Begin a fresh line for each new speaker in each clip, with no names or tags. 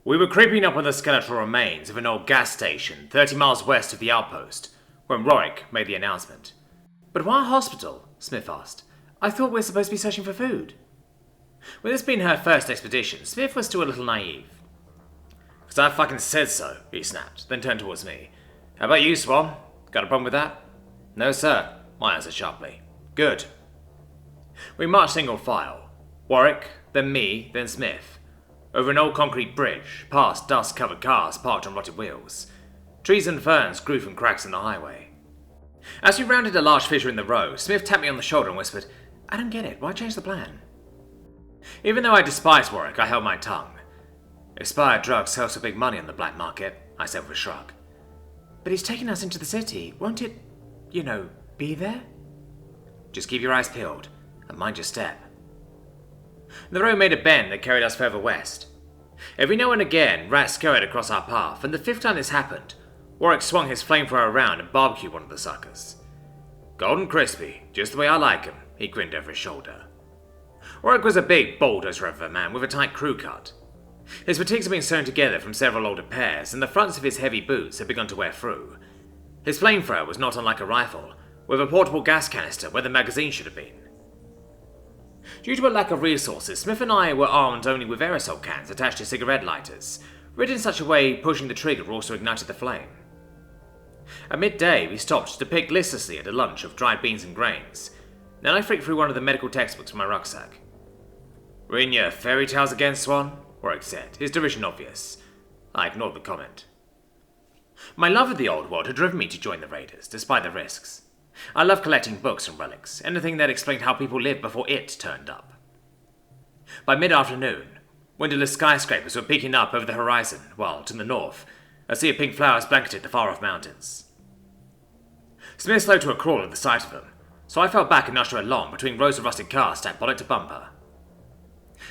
We were creeping up on the skeletal remains of an old gas station 30 miles west of the outpost when Riek made the announcement. "But why a hospital?" Smith asked. "I thought we were supposed to be searching for food." With this being her first expedition, Smith was still a little naive. "'Cause I fucking said so," he snapped, then turned towards me. "How about you, Swan? Got a problem with that?" "No, sir," I answered sharply. "Good." We marched single file. Riek, then me, then Smith. Over an old concrete bridge, past dust-covered cars parked on rotted wheels. Trees and ferns grew from cracks in the highway. As we rounded a large fissure in the road, Smith tapped me on the shoulder and whispered, "I don't get it. Why change the plan?" Even though I despised Riek, I held my tongue. "Expired drugs sell for big money on the black market," I said with a shrug. "But he's taking us into the city. Won't it, be there?" "Just keep your eyes peeled and mind your step." The road made a bend that carried us further west. Every now and again, rats scurried across our path, and the fifth time this happened, Riek swung his flamethrower around and barbecued one of the suckers. "Golden crispy, just the way I like 'em," he grinned over his shoulder. Riek was a big, bulldozer of a man with a tight crew cut. His fatigues had been sewn together from several older pairs, and the fronts of his heavy boots had begun to wear through. His flamethrower was not unlike a rifle, with a portable gas canister where the magazine should have been. Due to a lack of resources, Smith and I were armed only with aerosol cans attached to cigarette lighters, rid in such a way pushing the trigger also ignited the flame. At midday, we stopped to pick listlessly at a lunch of dried beans and grains. Then I flicked through one of the medical textbooks from my rucksack. "Reading your fairy tales again, Swan?" Riek said, his derision obvious. I ignored the comment. My love of the old world had driven me to join the Raiders, despite the risks. I loved collecting books and relics, anything that explained how people lived before it turned up. By mid-afternoon, windowless skyscrapers were peeking up over the horizon, while, to the north, a sea of pink flowers blanketed the far-off mountains. Smith slowed to a crawl at the sight of them, so I fell back and nudged her along between rows of rusted cars stacked bonnet to bumper.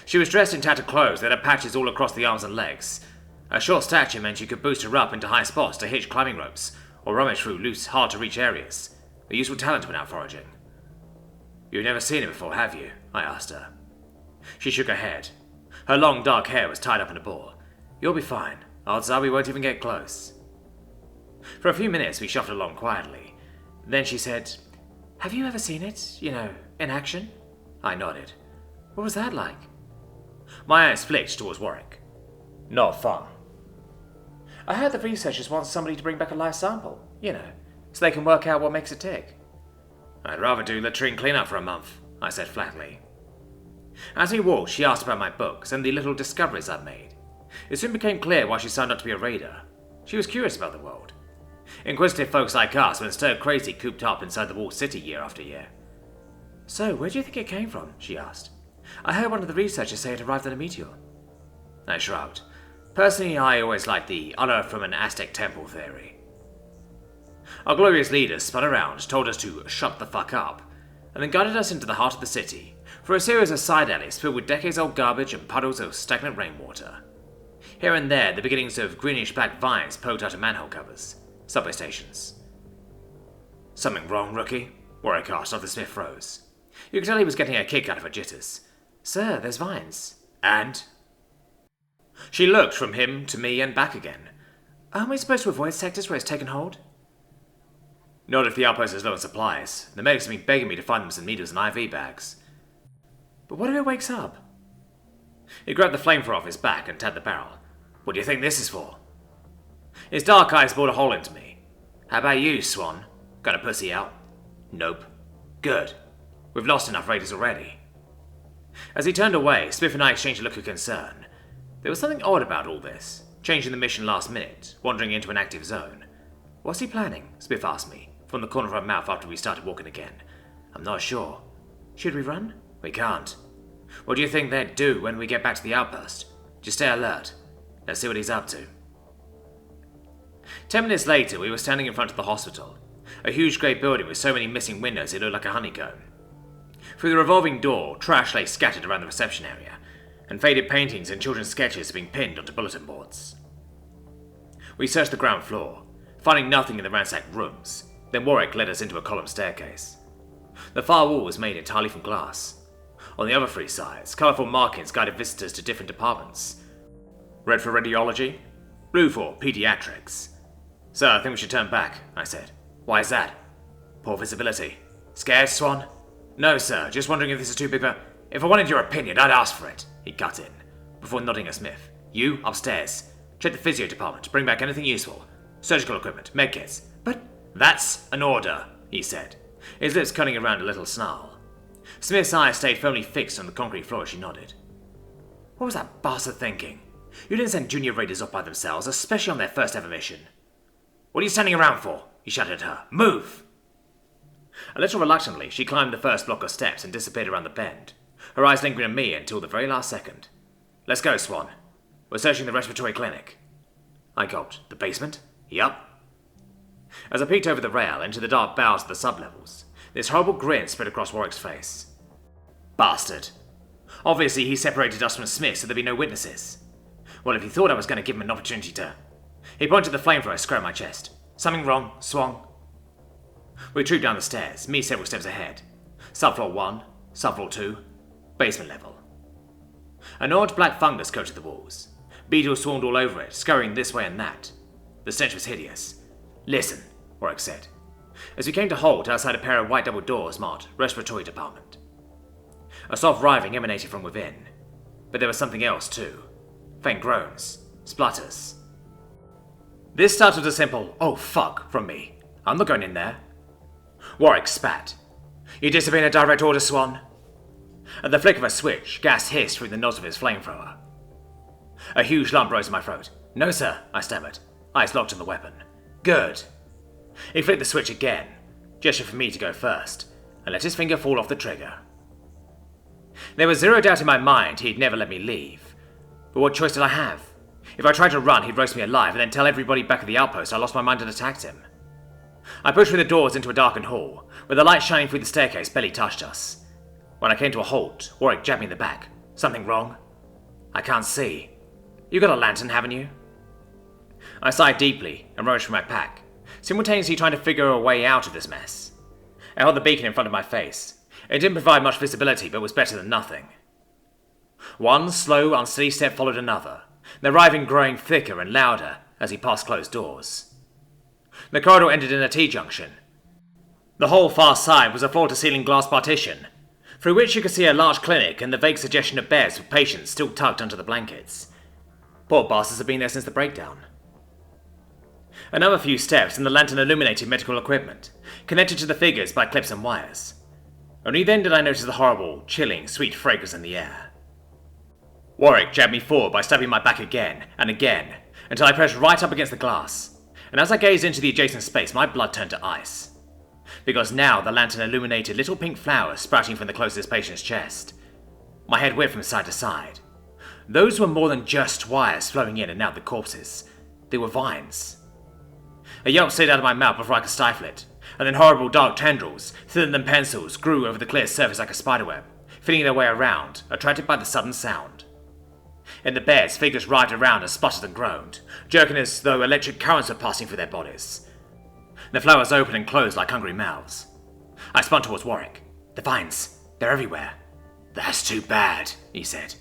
She was dressed in tattered clothes that had patches all across the arms and legs. A short stature meant you could boost her up into high spots to hitch climbing ropes, or rummage through loose, hard-to-reach areas. A useful talent when out foraging. "You've never seen it before, have you?" I asked her. She shook her head. Her long, dark hair was tied up in a ball. "You'll be fine. Odds are we won't even get close." For a few minutes we shuffled along quietly. Then she said, "Have you ever seen it, in action?" I nodded. "What was that like?" My eyes flicked towards Riek. "Not fun." "I heard the researchers want somebody to bring back a live sample, so they can work out what makes it tick." "I'd rather do latrine cleanup for a month," I said flatly. As we walked, she asked about my books and the little discoveries I'd made. It soon became clear why she signed up to be a raider. She was curious about the world. Inquisitive folks like us went stir crazy cooped up inside the walled city year after year. "So, where do you think it came from?" she asked. "I heard one of the researchers say it arrived on a meteor." I shrugged. Personally, I always liked the unearthed from an Aztec temple theory. Our glorious leaders spun around, told us to shut the fuck up, and then guided us into the heart of the city, for a series of side alleys filled with decades-old garbage and puddles of stagnant rainwater. Here and there, the beginnings of greenish-black vines poked out of manhole covers. Subway stations. "Something wrong, rookie?" Riek asked after Smith froze. You could tell he was getting a kick out of her jitters. "Sir, there's vines." "And?" She looked from him to me and back again. "Aren't we supposed to avoid sectors where it's taken hold?" "Not if the outpost is low on supplies. The medics have been begging me to find them some needles and IV bags." "But what if it wakes up?" He grabbed the flamethrower off his back and tapped the barrel. "What do you think this is for?" His dark eyes bored a hole into me. "How about you, Swan? Got a pussy out?" "Nope." "Good. We've lost enough raiders already." As he turned away, Smith and I exchanged a look of concern. There was something odd about all this, changing the mission last minute, wandering into an active zone. "What's he planning?" Smith asked me, from the corner of her mouth after we started walking again. "I'm not sure." "Should we run?" "We can't." "What do you think they'd do when we get back to the outpost?" "Just stay alert. Let's see what he's up to." 10 minutes later, we were standing in front of the hospital, a huge grey building with so many missing windows it looked like a honeycomb. Through the revolving door, trash lay scattered around the reception area, and faded paintings and children's sketches had been pinned onto bulletin boards. We searched the ground floor, finding nothing in the ransacked rooms. Then Riek led us into a column staircase. The far wall was made entirely from glass. On the other three sides, colourful markings guided visitors to different departments. Red for radiology, blue for pediatrics. Sir, I think we should turn back, I said. Why is that? Poor visibility. Scared, Swan? No, sir, just wondering if this is too big for... If I wanted your opinion, I'd ask for it, he cut in, before nodding at Smith. You, upstairs. Check the physio department, bring back anything useful. Surgical equipment, medkits. But that's an order, he said, his lips cutting around a little snarl. Smith's eyes stayed firmly fixed on the concrete floor as she nodded. What was that bastard thinking? You didn't send junior raiders off by themselves, especially on their first ever mission. What are you standing around for? He shouted at her. Move! A little reluctantly, she climbed the first block of steps and disappeared around the bend, her eyes lingering on me until the very last second. Let's go, Swan. We're searching the respiratory clinic. I gulped. The basement? Yup. As I peeked over the rail into the dark bowels of the sublevels, this horrible grin spread across Warwick's face. Bastard. Obviously, he separated us from Smith so there'd be no witnesses. Well, if he thought I was going to give him an opportunity to... He pointed the flamethrower square at my chest. Something wrong, Swan? We trooped down the stairs, me several steps ahead. Subfloor 1, subfloor 2, basement level. An odd black fungus coated the walls. Beetles swarmed all over it, scurrying this way and that. The stench was hideous. Listen, Warwick said, as we came to halt outside a pair of white double doors marked Respiratory Department. A soft writhing emanated from within, but there was something else too. Faint groans, splutters. This started with a simple, oh fuck, from me. I'm not going in there. Warwick spat. You disobeying a direct order, Swan? At the flick of a switch, gas hissed through the nozzle of his flamethrower. A huge lump rose in my throat. No, sir, I stammered, eyes locked on the weapon. Good. He flicked the switch again, gestured for me to go first, and let his finger fall off the trigger. There was zero doubt in my mind he'd never let me leave. But what choice did I have? If I tried to run, he'd roast me alive and then tell everybody back at the outpost I lost my mind and attacked him. I pushed through the doors into a darkened hall, where the light shining through the staircase barely touched us. When I came to a halt, Warwick jabbed me in the back. Something wrong? I can't see. You got a lantern, haven't you? I sighed deeply and rose from my pack, simultaneously trying to figure a way out of this mess. I held the beacon in front of my face. It didn't provide much visibility, but was better than nothing. One slow, unsteady step followed another, the writhing growing thicker and louder as he passed closed doors. The corridor ended in a T-junction. The whole far side was a floor-to-ceiling glass partition, through which you could see a large clinic and the vague suggestion of beds with patients still tucked under the blankets. Poor bastards had been there since the breakdown. Another few steps and the lantern-illuminated medical equipment, connected to the figures by clips and wires. Only then did I notice the horrible, chilling, sweet fragrance in the air. Warwick jabbed me forward by stabbing my back again and again, until I pressed right up against the glass, and as I gazed into the adjacent space, my blood turned to ice. Because now the lantern illuminated little pink flowers sprouting from the closest patient's chest. My head whipped from side to side. Those were more than just wires flowing in and out the corpses. They were vines. A yelp slid out of my mouth before I could stifle it, and then horrible dark tendrils, thinner than pencils, grew over the clear surface like a spiderweb, feeling their way around, attracted by the sudden sound. In the beds, figures writhed around and spluttered and groaned, jerking as though electric currents were passing through their bodies. The flowers opened and closed like hungry mouths. I spun towards Warwick. The vines, they're everywhere. That's too bad, he said.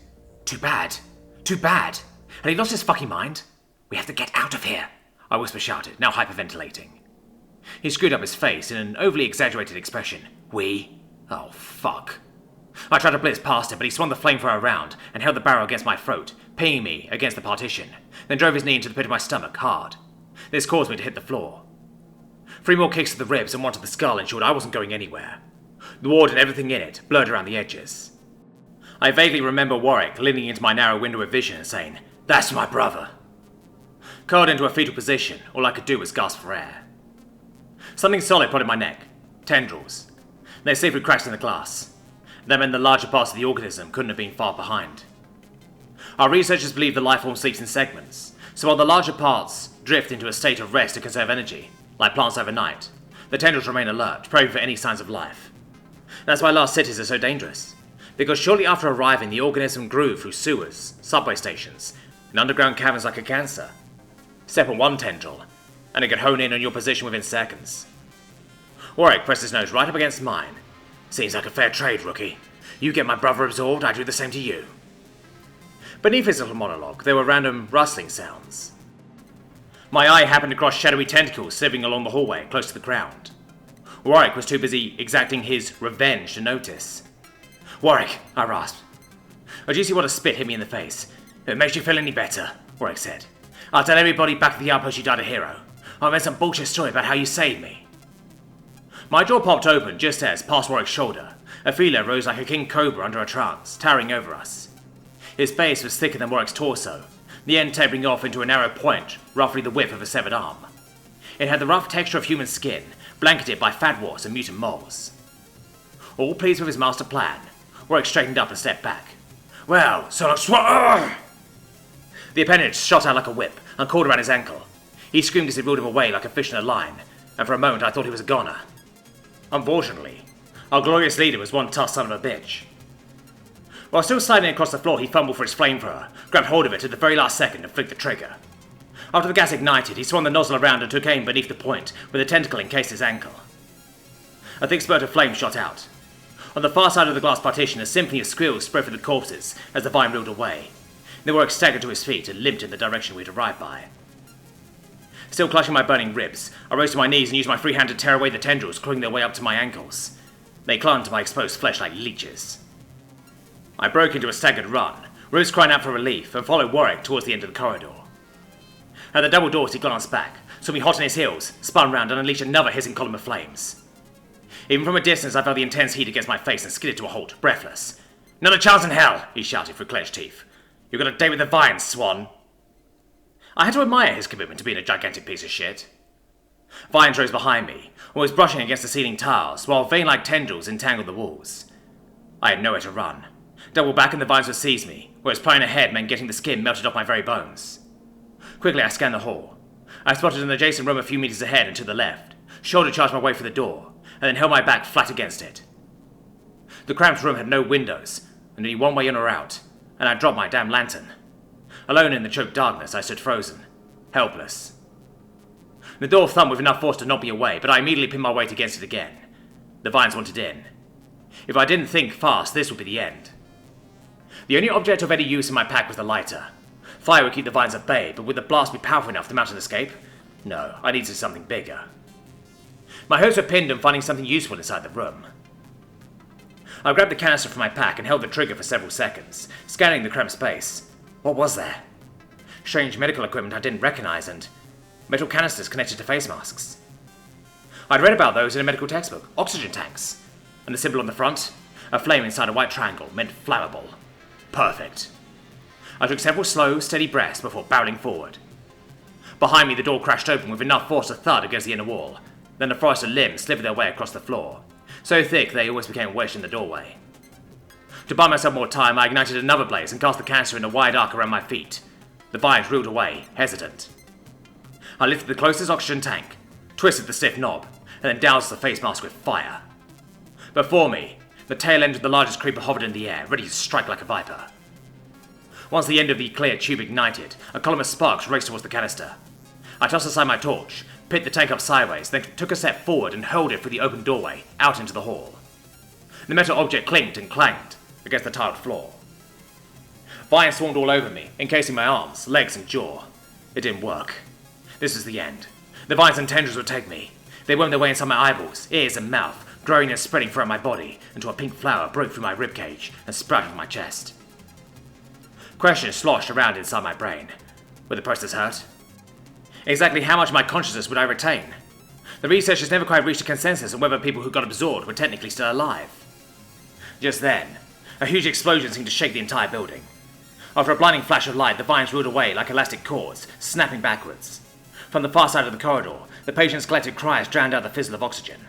Too bad. Too bad. Had he lost his fucking mind? We have to get out of here, I whisper shouted, now hyperventilating. He screwed up his face in an overly exaggerated expression. We? Oh, fuck. I tried to blitz past him, but he swung the flamethrower around and held the barrel against my throat, pinning me against the partition, then drove his knee into the pit of my stomach hard. This caused me to hit the floor. 3 more kicks to the ribs and 1 to the skull ensured I wasn't going anywhere. The ward and everything in it blurred around the edges. I vaguely remember Warwick leaning into my narrow window of vision and saying, "That's my brother." Curled into a fetal position, all I could do was gasp for air. Something solid prodded my neck. Tendrils. They slid through cracks in the glass. That meant the larger parts of the organism couldn't have been far behind. Our researchers believe the lifeform sleeps in segments, so while the larger parts drift into a state of rest to conserve energy, like plants overnight, the tendrils remain alert, probing for any signs of life. That's why large cities are so dangerous, because shortly after arriving the organism grew through sewers, subway stations, and underground caverns like a cancer. Step on one tendril, and it could hone in on your position within seconds. Warwick pressed his nose right up against mine. Seems like a fair trade, rookie. You get my brother absorbed, I do the same to you. Beneath his little monologue, there were random rustling sounds. My eye happened to cross shadowy tentacles slithering along the hallway, close to the ground. Warwick was too busy exacting his revenge to notice. "Warwick," I rasped. "Oh, do you see what a spit hit me in the face? If it makes you feel any better," Warwick said. "I'll tell everybody back at the outpost you died a hero. I made some bullshit story about how you saved me." My jaw popped open just as, past Warwick's shoulder, a feeler rose like a king cobra under a trance, towering over us. His base was thicker than Warwick's torso, the end tapering off into a narrow point, roughly the width of a severed arm. It had the rough texture of human skin, blanketed by fat warts and mutant moles. All pleased with his master plan, Warwick straightened up and stepped back. "Well, so The appendage shot out like a whip and caught around his ankle. He screamed as it ruled him away like a fish in a line, and for a moment I thought he was a goner. Unfortunately, our glorious leader was one tough son of a bitch. While still sliding across the floor, he fumbled for his flamethrower, grabbed hold of it at the very last second and flicked the trigger. After the gas ignited, he swung the nozzle around and took aim beneath the point, where the tentacle encased his ankle. A thick spurt of flame shot out. On the far side of the glass partition, a symphony of squeals spread through the corpses as the vine reeled away. Then Warwick staggered to his feet and limped in the direction we'd arrived by. Still clutching my burning ribs, I rose to my knees and used my free hand to tear away the tendrils clawing their way up to my ankles. They clung to my exposed flesh like leeches. I broke into a staggered run, rose crying out for relief, and followed Warwick towards the end of the corridor. At the double doors he glanced back, saw me hot on his heels, spun round and unleashed another hissing column of flames. Even from a distance I felt the intense heat against my face and skidded to a halt, breathless. "Not a chance in hell!" he shouted through clenched teeth. "You've got a date with the vines, Swan!" I had to admire his commitment to being a gigantic piece of shit. Vines rose behind me, almost brushing against the ceiling tiles, while vein-like tendrils entangled the walls. I had nowhere to run. Double back and the vines would seize me, whereas prying ahead meant getting the skin melted off my very bones. Quickly I scanned the hall. I spotted an adjacent room a few meters ahead and to the left, shoulder charged my way for the door, and then held my back flat against it. The cramped room had no windows, and only one way in or out, and I dropped my damn lantern. Alone in the choked darkness, I stood frozen, helpless. The door thumped with enough force to knock me away, but I immediately pinned my weight against it again. The vines wanted in. If I didn't think fast, this would be the end. The only object of any use in my pack was the lighter. Fire would keep the vines at bay, but would the blast be powerful enough to mount an escape? No, I needed something bigger. My hopes were pinned on finding something useful inside the room. I grabbed the canister from my pack and held the trigger for several seconds, scanning the cramped space. What was there? Strange medical equipment I didn't recognize and metal canisters connected to face masks. I'd read about those in a medical textbook, oxygen tanks, and the symbol on the front, a flame inside a white triangle, meant flammable. Perfect. I took several slow, steady breaths before barreling forward. Behind me, the door crashed open with enough force to thud against the inner wall. Then a forest of limbs slithered their way across the floor, so thick they almost became wedged in the doorway. To buy myself more time, I ignited another blaze and cast the canister in a wide arc around my feet. The vines reeled away, hesitant. I lifted the closest oxygen tank, twisted the stiff knob, and then doused the face mask with fire. Before me, the tail end of the largest creeper hovered in the air, ready to strike like a viper. Once the end of the clear tube ignited, a column of sparks raced towards the canister. I tossed aside my torch, picked the tank up sideways, then took a step forward and hurled it through the open doorway, out into the hall. The metal object clinked and clanged against the tiled floor. Vines swarmed all over me, encasing my arms, legs, and jaw. It didn't work. This was the end. The vines and tendrils would take me. They wormed their way inside my eyeballs, ears, and mouth, growing and spreading throughout my body until a pink flower broke through my ribcage and sprouted from my chest. Questions sloshed around inside my brain. Would the process hurt? Exactly how much of my consciousness would I retain? The researchers never quite reached a consensus on whether people who got absorbed were technically still alive. Just then, a huge explosion seemed to shake the entire building. After a blinding flash of light, the vines reeled away like elastic cords, snapping backwards. From the far side of the corridor, the patient's collected cries drowned out the fizzle of oxygen.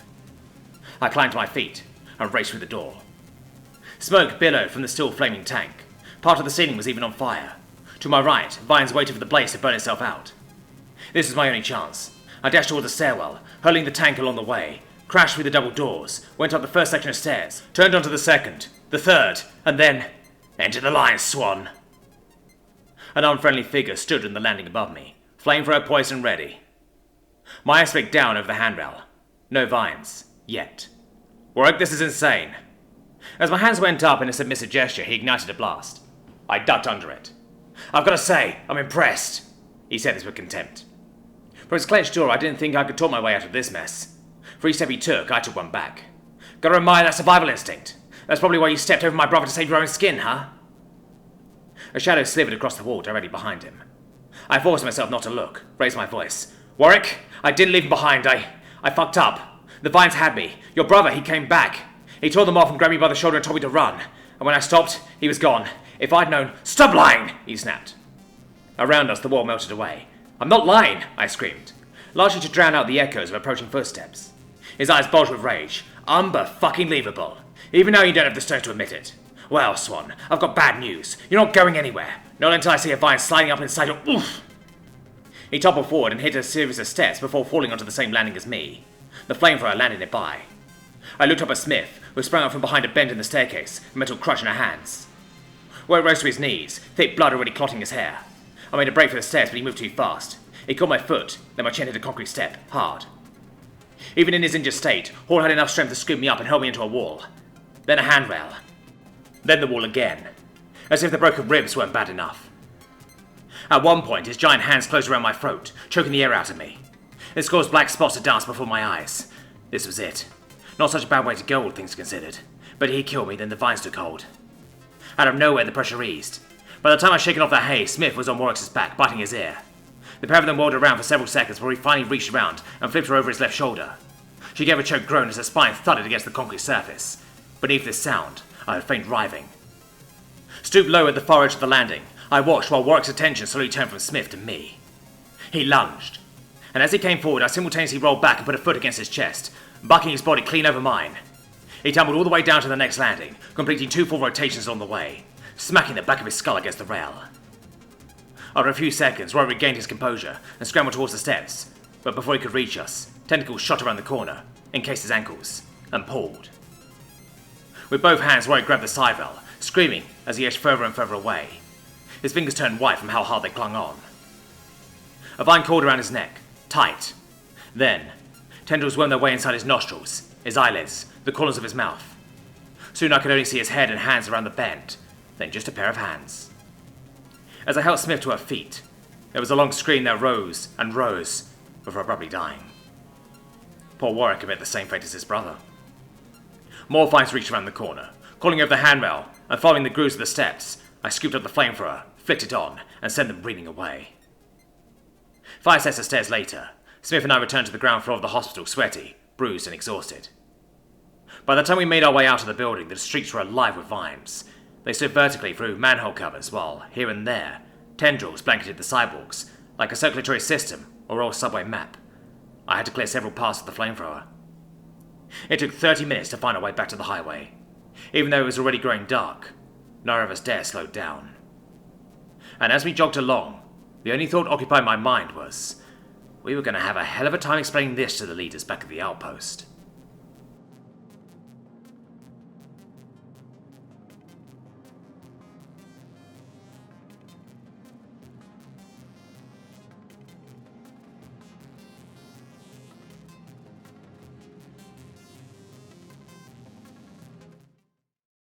I climbed to my feet and raced through the door. Smoke billowed from the still flaming tank. Part of the ceiling was even on fire. To my right, vines waited for the blaze to burn itself out. This was my only chance. I dashed toward the stairwell, hurling the tank along the way, crashed through the double doors, went up the first section of stairs, turned onto the second, the third, and then... Enter the line, Swan! An unfriendly figure stood on the landing above me, flamethrower poison ready. My eyes flicked down over the handrail. No vines. Yet. Warwick, this is insane. As my hands went up in a submissive gesture, he ignited a blast. I ducked under it. I've got to say, I'm impressed. He said this with contempt. From his clenched jaw, I didn't think I could talk my way out of this mess. For each step he took, I took one back. Gotta admire that survival instinct. That's probably why you stepped over my brother to save your own skin, huh? A shadow slithered across the wall directly behind him. I forced myself not to look, raised my voice. Warwick, I didn't leave him behind. I fucked up. The vines had me. Your brother, he came back. He tore them off and grabbed me by the shoulder and told me to run. And when I stopped, he was gone. If I'd known... Stop lying! He snapped. Around us, the wall melted away. I'm not lying, I screamed, largely to drown out the echoes of approaching footsteps. His eyes bulged with rage. Unbe-fucking-leavable. Even now you don't have the strength to admit it. Well, Swan, I've got bad news. You're not going anywhere. Not until I see a vine sliding up inside your... Oof! He toppled forward and hit a series of steps before falling onto the same landing as me. The flamethrower landed nearby. I looked up at Smith, who sprang up from behind a bend in the staircase, a metal crutch in her hands. Warwick rose to his knees, thick blood already clotting his hair. I made a break for the stairs, but he moved too fast. He caught my foot, then my chin hit a concrete step, hard. Even in his injured state, Hall had enough strength to scoop me up and hurl me into a wall. Then a handrail. Then the wall again. As if the broken ribs weren't bad enough. At one point, his giant hands closed around my throat, choking the air out of me. This caused black spots to dance before my eyes. This was it. Not such a bad way to go, all things considered. But he killed me, then the vines took hold. Out of nowhere, the pressure eased. By the time I'd shaken off the hay, Smith was on Warwick's back, biting his ear. The pair of them whirled around for several seconds before he finally reached around and flipped her over his left shoulder. She gave a choked groan as her spine thudded against the concrete surface. Beneath this sound, I heard faint writhing. Stooped low at the far edge of the landing, I watched while Warwick's attention slowly turned from Smith to me. He lunged, and as he came forward, I simultaneously rolled back and put a foot against his chest, bucking his body clean over mine. He tumbled all the way down to the next landing, completing 2 full rotations on the way, smacking the back of his skull against the rail. After a few seconds, Roy regained his composure and scrambled towards the steps, but before he could reach us, tentacles shot around the corner, encased his ankles, and pulled. With both hands, Roy grabbed the side rail, screaming as he edged further and further away. His fingers turned white from how hard they clung on. A vine coiled around his neck, tight. Then, tendrils wormed their way inside his nostrils, his eyelids, the corners of his mouth. Soon I could only see his head and hands around the bend, then just a pair of hands. As I helped Smith to her feet, there was a long scream that rose and rose before abruptly dying. Poor Warwick had met the same fate as his brother. More vines reached around the corner, calling over the handrail, and following the grooves of the steps, I scooped up the flamethrower, flicked it on, and sent them reeling away. 5 sets of stairs later, Smith and I returned to the ground floor of the hospital, sweaty, bruised, and exhausted. By the time we made our way out of the building, the streets were alive with vines. They stood vertically through manhole covers, while, here and there, tendrils blanketed the sidewalks, like a circulatory system or old subway map. I had to clear several paths with the flamethrower. It took 30 minutes to find our way back to the highway. Even though it was already growing dark, neither of us dared slow down. And as we jogged along, the only thought occupying my mind was, we were going to have a hell of a time explaining this to the leaders back at the outpost.